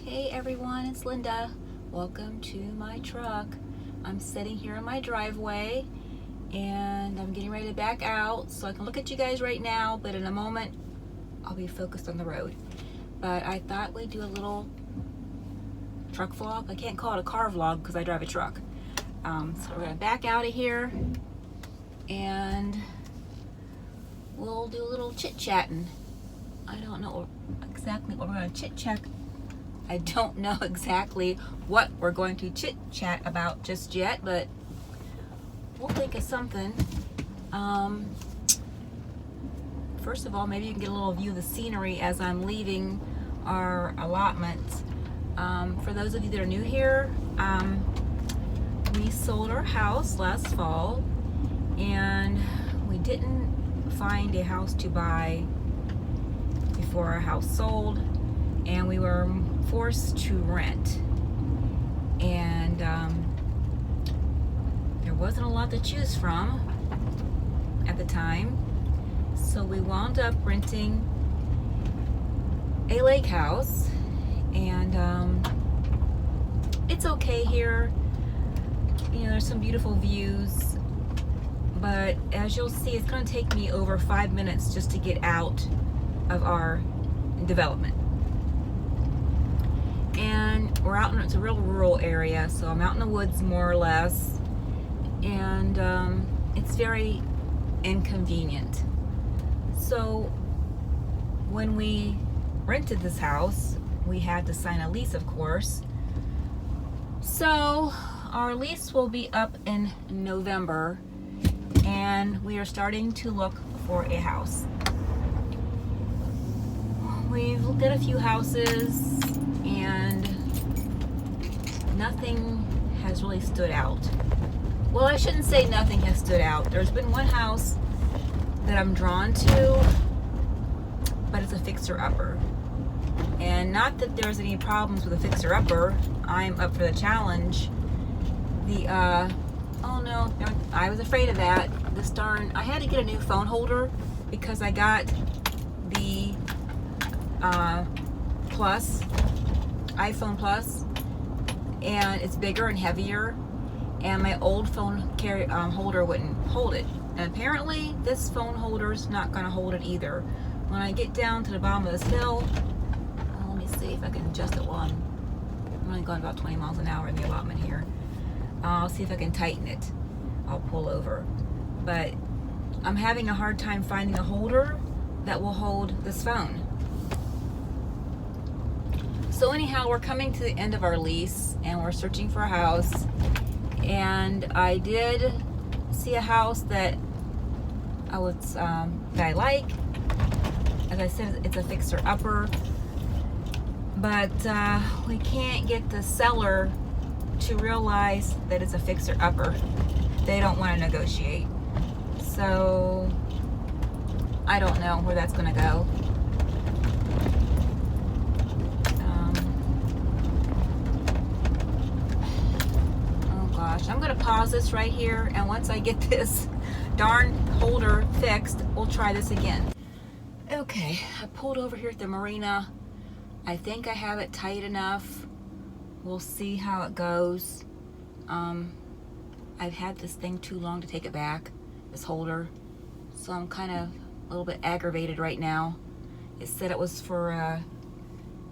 Hey everyone, it's Linda. Welcome to my truck. I'm sitting here in my driveway and I'm getting ready to back out so I can look at you guys right now, but in a moment I'll be focused on the road. But I thought we'd do a little truck vlog. I can't call it a car vlog because I drive a truck. So we're gonna back out of here and we'll do a little chit-chatting. I don't know exactly what we're gonna chit-chat. I don't know exactly what we're going to chit-chat about just yet, but we'll think of something. First of all, maybe you can get a little view of the scenery as I'm leaving our allotment. For those of you that are new here, we sold our house last fall and we didn't find a house to buy before our house sold, and we were forced to rent, and there wasn't a lot to choose from at the time, so we wound up renting a lake house, and it's okay here. You know, there's some beautiful views, but as you'll see, it's going to take me over 5 minutes just to get out of our development. And we're out in, it's a real rural area, so I'm out in the woods more or less, and it's very inconvenient. So when we rented this house, we had to sign a lease, of course. So our lease will be up in November, and we are starting to look for a house. We've looked at a few houses and nothing has really stood out. Well, I shouldn't say nothing has stood out. There's been one house that I'm drawn to, but it's a fixer-upper. And not that there's any problems with a fixer-upper. I'm up for the challenge. Oh no, I was afraid of that. I had to get a new phone holder because I got the iPhone Plus, and it's bigger and heavier, and my old phone holder wouldn't hold it, and apparently this phone holder is not going to hold it either. When I get down to the bottom of this hill, let me see if I can adjust it while I'm only going about 20 miles an hour in the allotment here. I'll see if I can tighten it. I'll pull over, but I'm having a hard time finding a holder that will hold this phone. So anyhow, we're coming to the end of our lease and we're searching for a house, and I did see a house that I like. As I said, it's a fixer-upper, but we can't get the seller to realize that it's a fixer-upper. They don't want to negotiate. So I don't know where that's going to go. I'm going to pause this right here, and once I get this darn holder fixed, we'll try this again. Okay, I pulled over here at the marina. I think I have it tight enough. We'll see how it goes. I've had this thing too long to take it back, this holder, so I'm kind of a little bit aggravated right now. It said it was for an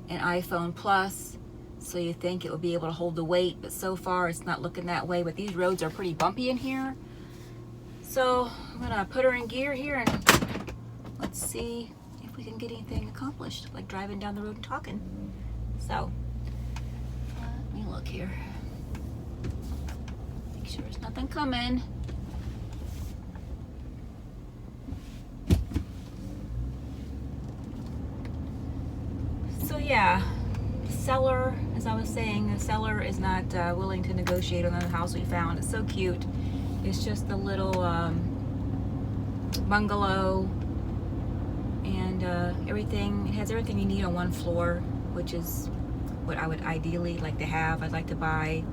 iPhone Plus, so you think it would be able to hold the weight, but so far it's not looking that way. But these roads are pretty bumpy in here, so I'm gonna put her in gear here and let's see if we can get anything accomplished, like driving down the road and talking. So let me look here, make sure there's nothing coming. So yeah, seller, as I was saying, the seller is not willing to negotiate on the house we found. It's so cute. It's just a little bungalow, and everything, it has everything you need on one floor, which is what I would ideally like to have. I'd like to buy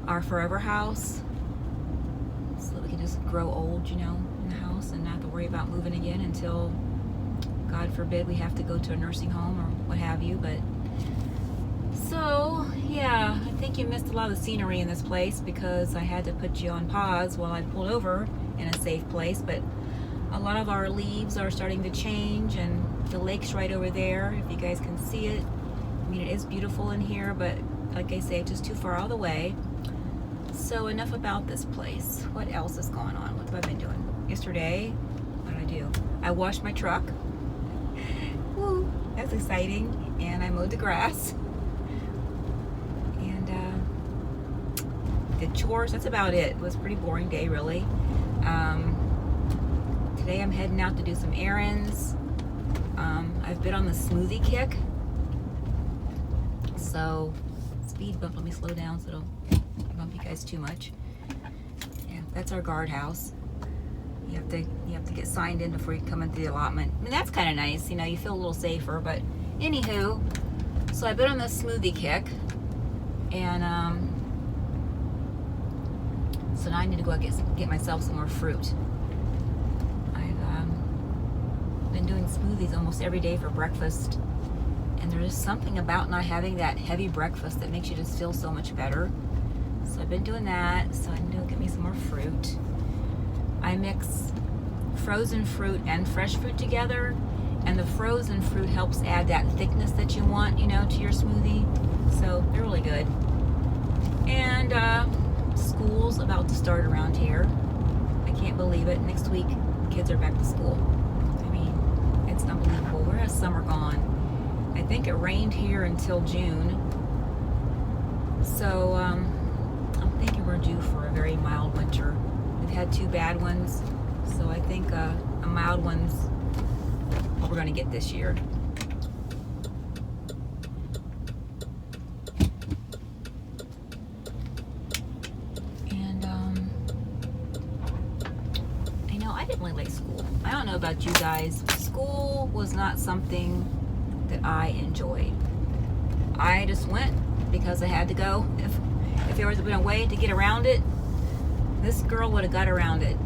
our forever house so that we can just grow old, you know, in the house and not have to worry about moving again until, God forbid, we have to go to a nursing home or what have you. But think you missed a lot of the scenery in this place because I had to put you on pause while I pulled over in a safe place, but a lot of our leaves are starting to change, and the lake's right over there, if you guys can see it. I mean, it is beautiful in here, but like I say, it's just too far out of the way. So enough about this place. What else is going on? What have I been doing? Yesterday, what did I do? I washed my truck. Woo, that's exciting. And I mowed the grass. And did chores. That's about it. It was a pretty boring day, really. Today I'm heading out to do some errands. I've been on the smoothie kick. So, speed bump. Let me slow down so it'll bump you guys too much. Yeah, that's our guardhouse. You have to get signed in before you come into the allotment. I mean, that's kind of nice. You know, you feel a little safer. But anywho, so I've been on the smoothie kick, and so now I need to go out and get myself some more fruit. I've been doing smoothies almost every day for breakfast, and there's just something about not having that heavy breakfast that makes you just feel so much better. So I've been doing that. So I need to go get me some more fruit. I mix frozen fruit and fresh fruit together, and the frozen fruit helps add that thickness that you want, you know, to your smoothie. So they're really good. And school's about to start around here. I can't believe it. Next week, kids are back to school. I mean, it's unbelievable. Where has summer gone? I think it rained here until June. So I'm thinking we're due for a very mild winter. We've had 2 bad ones, so I think a mild one's what we're going to get this year. And I know I didn't really like school. I don't know about you guys. School was not something that I enjoyed. I just went because I had to go. If there was been a way to get around it, this girl would have got around it.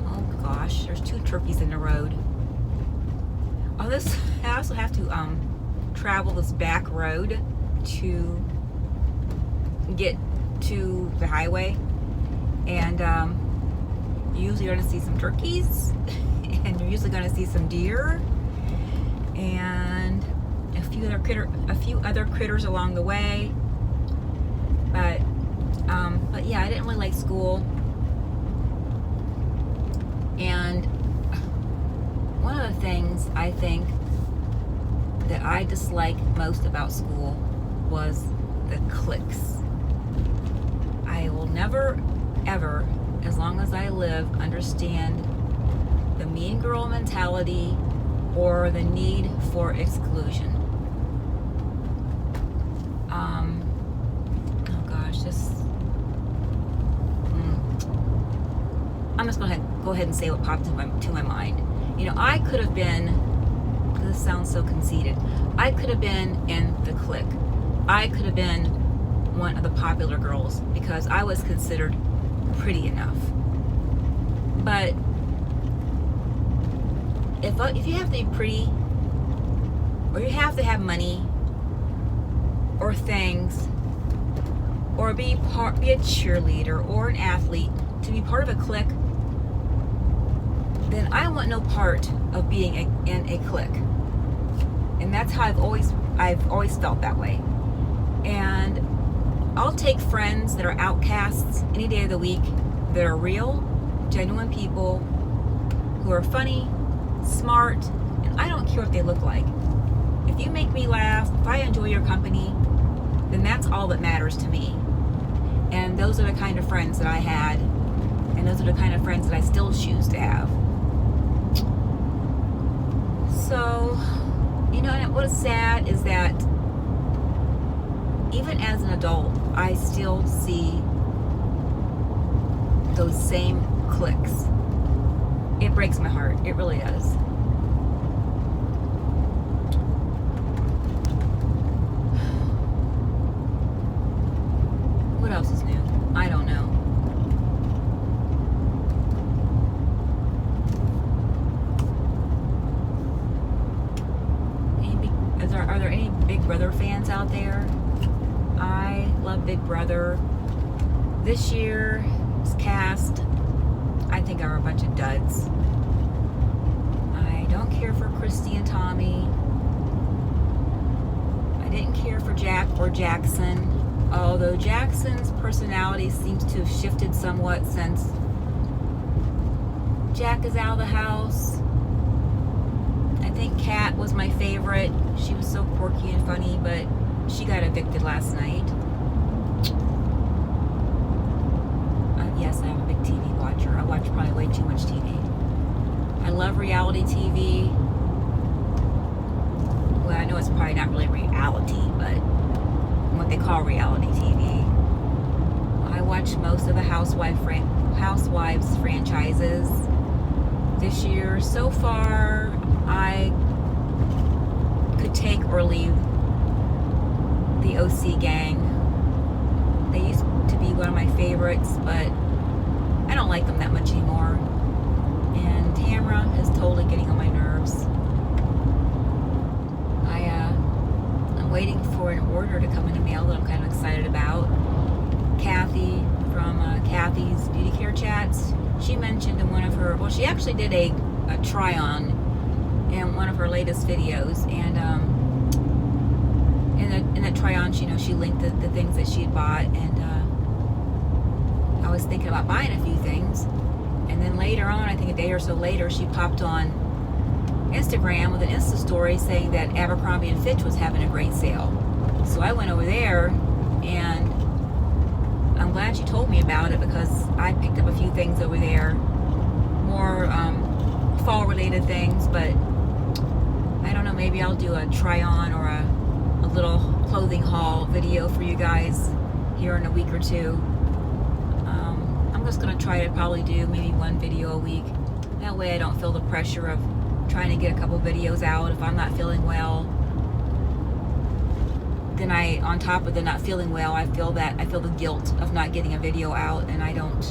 Oh gosh, there's 2 turkeys in the road. Oh, I also have to travel this back road to get to the highway, and you're usually going to see some turkeys, and you're usually going to see some deer, and a few other critters along the way. But yeah, I didn't really like school. And one of the things I think that I disliked most about school was the cliques. I will never, ever, as long as I live, understand the mean girl mentality or the need for exclusion. Oh gosh, I'm just going to go ahead and say what popped to my mind. You know, I could have been, this sounds so conceited, I could have been in the clique. I could have been one of the popular girls because I was considered pretty enough. But if you have to be pretty, or you have to have money, or things, or be a cheerleader or an athlete to be part of a clique, then I want no part of being in a clique. And that's how I've always felt that way. And I'll take friends that are outcasts any day of the week, that are real, genuine people who are funny, smart, and I don't care what they look like. If you make me laugh, if I enjoy your company, then that's all that matters to me. And those are the kind of friends that I had, and those are the kind of friends that I still choose to have. So, you know, and what is sad is that even as an adult, I still see those same cliques. It breaks my heart. It really does. What else is new? I don't know. Are there any Big Brother fans out there? I love Big Brother. This year's cast, I think, are a bunch of duds. I don't care for Christy and Tommy. I didn't care for Jack or Jackson, although Jackson's personality seems to have shifted somewhat since Jack is out of the house. I think Kat was my favorite. She was so quirky and funny, but she got evicted last night. Yes, I am a big TV watcher. I watch probably way too much TV. I love reality TV. Well, I know it's probably not really reality, but what they call reality TV. I watch most of the Housewives franchises this year. So far, I could take or leave the OC gang. They used to be one of my favorites, but I don't like them that much anymore. And Tamra is totally getting on my nerves. I'm waiting for an order to come in the mail that I'm kind of excited about. Kathy from Kathy's Beauty Care Chats, she mentioned in one of her, well, she actually did a try-on in one of her latest videos, and in that try-on, she linked the things that she had bought, and I was thinking about buying a few things, and then later on, I think a day or so later, she popped on Instagram with an Insta story saying that Abercrombie & Fitch was having a great sale. So I went over there, and I'm glad she told me about it, because I picked up a few things over there, more fall related things, but I don't know, maybe I'll do a try on or a little clothing haul video for you guys here in a week or two. I'm just going to try to probably do maybe one video a week. That way I don't feel the pressure of trying to get a couple videos out. If I'm not feeling well, then on top of the not feeling well, I feel the guilt of not getting a video out, and I don't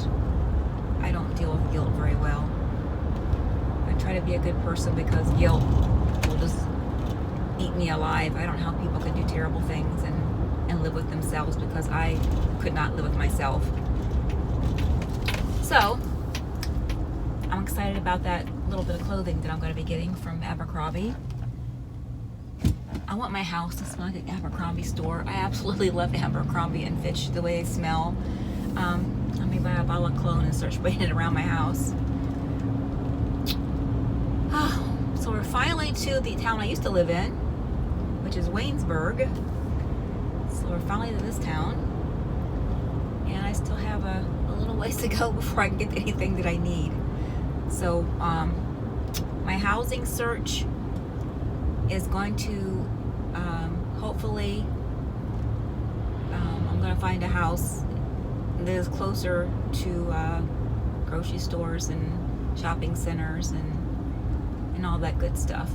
deal with guilt very well. I try to be a good person, because guilt will just eat me alive. I don't know how people can do terrible things and live with themselves, because I could not live with myself. So I'm excited about that little bit of clothing that I'm going to be getting from Abercrombie. I want my house to smell like an Abercrombie store. I absolutely love Abercrombie & Fitch, the way they smell. I may buy a bottle of cologne and start spraying it around my house. So we're finally to the town I used to live in, which is Waynesburg. So we're finally to this town, and I still have a little ways to go before I can get anything that I need. So my housing search is going to hopefully I'm going to find a house that is closer to grocery stores and shopping centers and all that good stuff.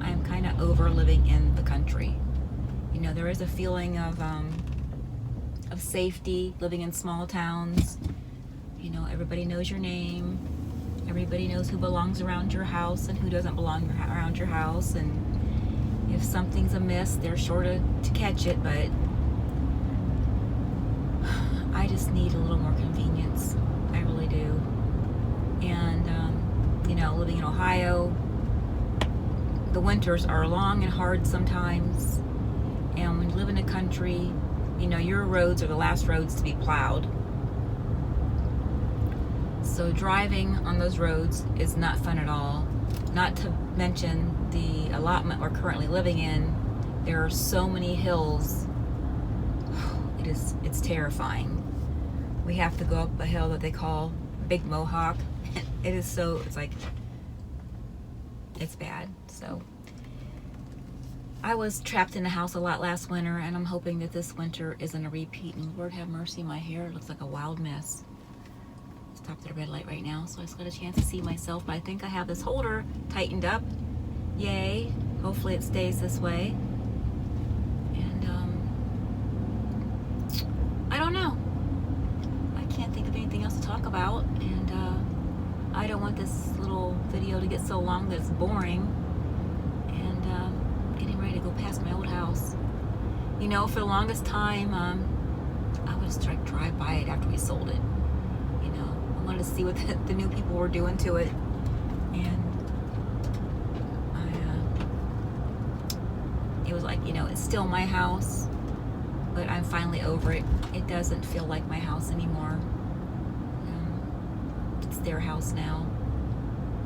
I'm kind of over living in the country. There is a feeling of safety living in small towns. Everybody knows your name. Everybody knows who belongs around your house and who doesn't belong around your house. And if something's amiss, they're sure to catch it. But I just need a little more convenience. I really do. And, living in Ohio, the winters are long and hard sometimes. And when you live in the country, your roads are the last roads to be plowed. So driving on those roads is not fun at all. Not to mention the allotment we're currently living in. There are so many hills. It's terrifying. We have to go up a hill that they call Big Mohawk. It's bad. So I was trapped in the house a lot last winter, and I'm hoping that this winter isn't a repeat. And Lord have mercy, my hair looks like a wild mess. Stopped at a red light right now, so I just got a chance to see myself, but I think I have this holder tightened up. Yay. Hopefully it stays this way. And I don't know. I can't think of anything else to talk about, and I don't want this little video to get so long that it's boring. And getting ready to go past my old house. For the longest time, I would just drive by it after we sold it. You know, I wanted to see what the new people were doing to it. And it was like, you know, it's still my house, but I'm finally over it. It doesn't feel like my house anymore. It's their house now.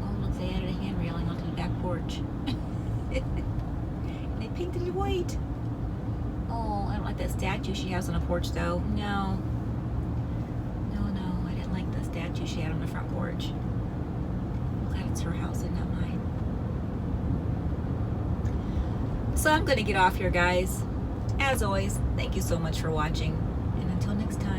Oh, look, they added a hand railing onto the back porch. And they painted it white. Oh, I don't like that statue she has on the porch, though. No, I didn't like the statue she had on the front porch. I'm glad it's her house and not mine. So I'm going to get off here, guys. As always, thank you so much for watching. And until next time.